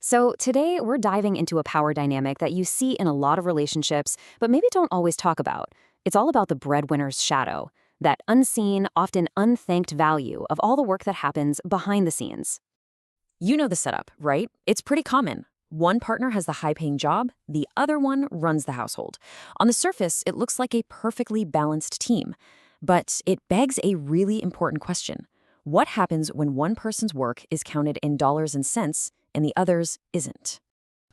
So, today we're diving into a power dynamic that you see in a lot of relationships, but maybe don't always talk about. It's all about the breadwinner's shadow, that unseen, often unthanked value of all the work that happens behind the scenes. You know the setup, right? It's pretty common. One partner has the high-paying job, the other one runs the household. On the surface, it looks like a perfectly balanced team. But it begs a really important question. What happens when one person's work is counted in dollars and cents and the other's isn't?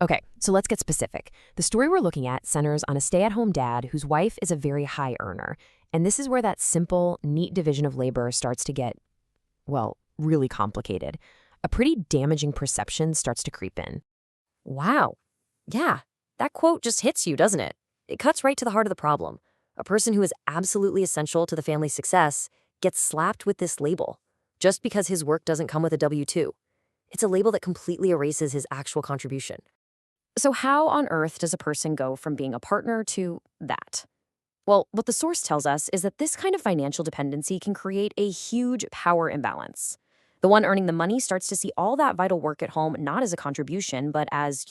Okay, so let's get specific. The story we're looking at centers on a stay-at-home dad whose wife is a very high earner. And this is where that simple, neat division of labor starts to get, well, really complicated. A pretty damaging perception starts to creep in. Wow. Yeah, that quote just hits you, doesn't it? It cuts right to the heart of the problem. A person who is absolutely essential to the family's success gets slapped with this label just because his work doesn't come with a W-2. It's a label that completely erases his actual contribution. So how on earth does a person go from being a partner to that? Well, what the source tells us is that this kind of financial dependency can create a huge power imbalance. The one earning the money starts to see all that vital work at home not as a contribution, but as,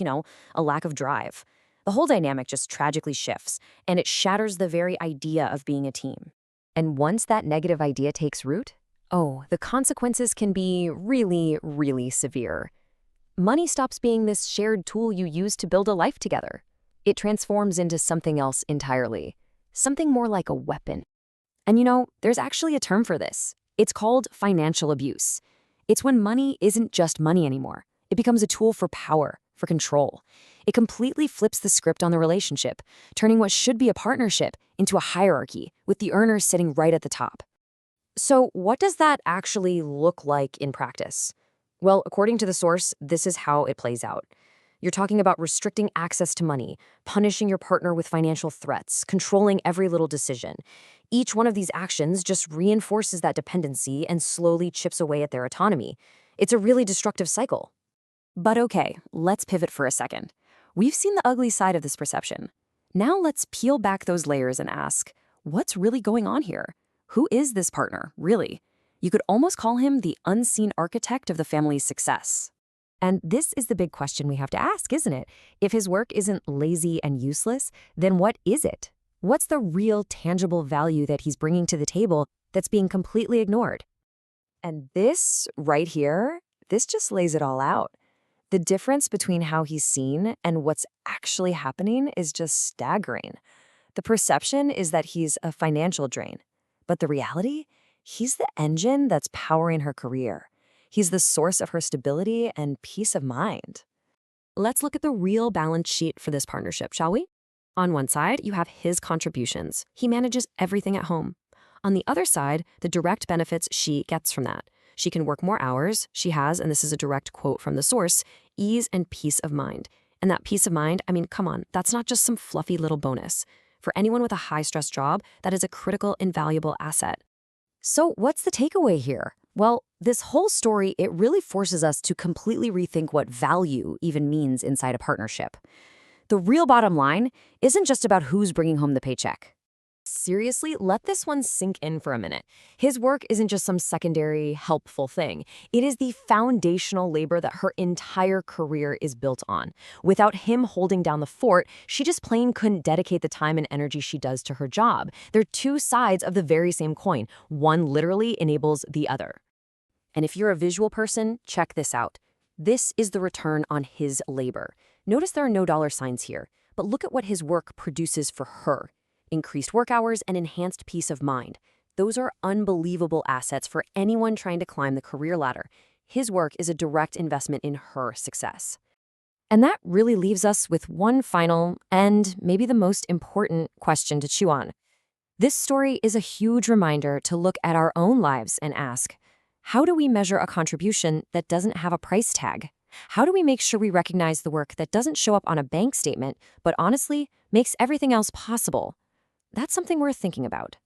a lack of drive. The whole dynamic just tragically shifts, and it shatters the very idea of being a team. And once that negative idea takes root, the consequences can be really, really severe. Money stops being this shared tool you use to build a life together. It transforms into something else entirely, something more like a weapon. And there's actually a term for this. It's called financial abuse. It's when money isn't just money anymore. It becomes a tool for power, for control. It completely flips the script on the relationship, turning what should be a partnership into a hierarchy, with the earner sitting right at the top. So what does that actually look like in practice? Well, according to the source, this is how it plays out. You're talking about restricting access to money, punishing your partner with financial threats, controlling every little decision. Each one of these actions just reinforces that dependency and slowly chips away at their autonomy. It's a really destructive cycle. But okay, let's pivot for a second. We've seen the ugly side of this perception. Now let's peel back those layers and ask, what's really going on here? Who is this partner, really? You could almost call him the unseen architect of the family's success. And this is the big question we have to ask, isn't it? If his work isn't lazy and useless, then what is it? What's the real tangible value that he's bringing to the table that's being completely ignored? And this right here, this just lays it all out. The difference between how he's seen and what's actually happening is just staggering. The perception is that he's a financial drain, but the reality, he's the engine that's powering her career. He's the source of her stability and peace of mind. Let's look at the real balance sheet for this partnership, shall we? On one side, you have his contributions. He manages everything at home. On the other side, the direct benefits she gets from that. She can work more hours. She has, and this is a direct quote from the source, ease and peace of mind. And that peace of mind, come on, that's not just some fluffy little bonus. For anyone with a high-stress job, that is a critical, invaluable asset. So what's the takeaway here? Well, this whole story, it really forces us to completely rethink what value even means inside a partnership. The real bottom line isn't just about who's bringing home the paycheck. Seriously, let this one sink in for a minute. His work isn't just some secondary, helpful thing. It is the foundational labor that her entire career is built on. Without him holding down the fort, she just plain couldn't dedicate the time and energy she does to her job. They're two sides of the very same coin. One literally enables the other. And if you're a visual person, check this out. This is the return on his labor. Notice there are no dollar signs here, but look at what his work produces for her. Increased work hours and enhanced peace of mind. Those are unbelievable assets for anyone trying to climb the career ladder. His work is a direct investment in her success. And that really leaves us with one final, and maybe the most important question to chew on. This story is a huge reminder to look at our own lives and ask, how do we measure a contribution that doesn't have a price tag? How do we make sure we recognize the work that doesn't show up on a bank statement, but honestly makes everything else possible? That's something worth thinking about.